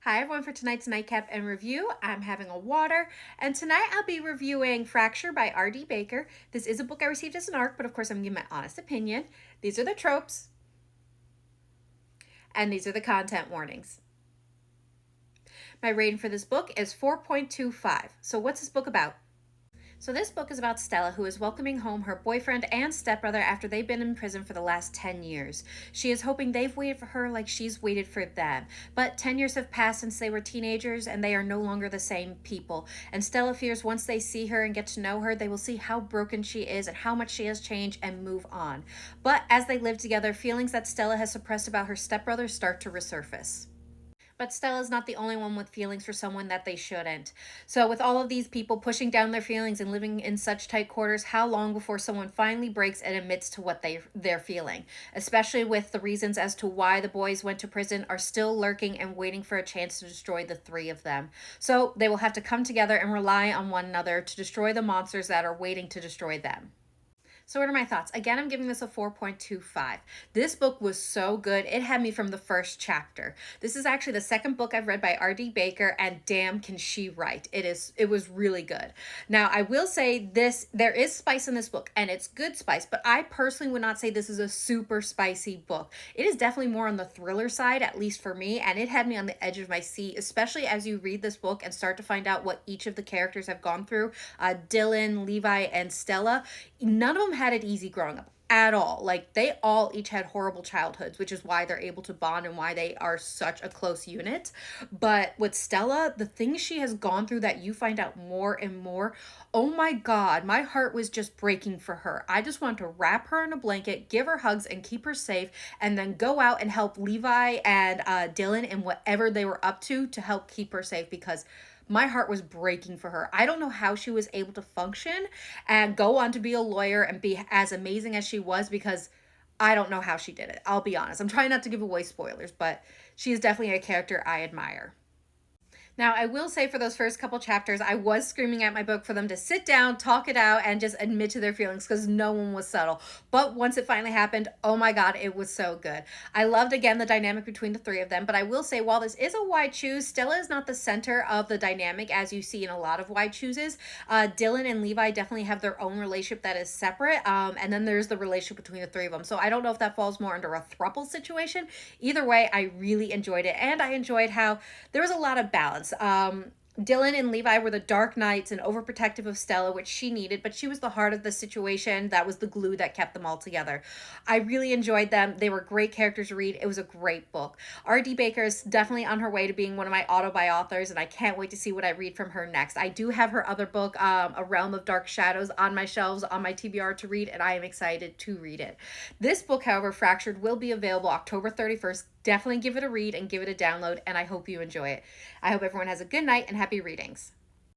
Hi everyone, for tonight's Nightcap and review, I'm having a water, and tonight I'll be reviewing Fracture by R.D. Baker. This is a book I received as an ARC, but of course I'm giving my honest opinion. These are the tropes, and these are the content warnings. My rating for this book is 4.25. So what's this book about? So this book is about Stella, who is welcoming home her boyfriend and stepbrother after they've been in prison for the last 10 years. She is hoping they've waited for her like she's waited for them. But 10 years have passed since they were teenagers, and they are no longer the same people. And Stella fears once they see her and get to know her, they will see how broken she is and how much she has changed and move on. But as they live together, feelings that Stella has suppressed about her stepbrother start to resurface. But Stella's not the only one with feelings for someone that they shouldn't. So with all of these people pushing down their feelings and living in such tight quarters, how long before someone finally breaks and admits to what they're feeling? Especially with the reasons as to why the boys went to prison are still lurking and waiting for a chance to destroy the three of them. So they will have to come together and rely on one another to destroy the monsters that are waiting to destroy them. So what are my thoughts? Again, I'm giving this a 4.25. This book was so good. It had me from the first chapter. This is actually the second book I've read by R.D. Baker, and damn can she write. It was really good. Now, I will say there is spice in this book, and it's good spice, but I personally would not say this is a super spicy book. It is definitely more on the thriller side, at least for me, and it had me on the edge of my seat, especially as you read this book and start to find out what each of the characters have gone through. Dylan, Levi, and Stella, none of them had it easy growing up at all. Like, they all each had horrible childhoods, which is why they're able to bond and why they are such a close unit. But with Stella, the things she has gone through that you find out more and more, oh my God, my heart was just breaking for her. I just wanted to wrap her in a blanket, give her hugs, and keep her safe, and then go out and help Levi and Dylan in whatever they were up to help keep her safe, because my heart was breaking for her. I don't know how she was able to function and go on to be a lawyer and be as amazing as she was, because I don't know how she did it. I'll be honest. I'm trying not to give away spoilers, but she is definitely a character I admire. Now, I will say for those first couple chapters, I was screaming at my book for them to sit down, talk it out, and just admit to their feelings, because no one was subtle. But once it finally happened, oh my God, it was so good. I loved, again, the dynamic between the three of them. But I will say, while this is a wide choose, Stella is not the center of the dynamic as you see in a lot of wide chooses. Dylan and Levi definitely have their own relationship that is separate. And then there's the relationship between the three of them. So I don't know if that falls more under a throuple situation. Either way, I really enjoyed it. And I enjoyed how there was a lot of balance. Dylan and Levi were the dark knights and overprotective of Stella, which she needed, but she was the heart of the situation. That was the glue that kept them all together. I really enjoyed them. They were great characters to read. It was a great book. R.D. Baker is definitely on her way to being one of my auto-buy authors, and I can't wait to see what I read from her next. I do have her other book, A Realm of Dark Shadows, on my shelves, on my TBR to read, and I am excited to read it. This book, however, Fractured, will be available October 31st. Definitely give it a read and give it a download, and I hope you enjoy it. I hope everyone has a good night and happy readings.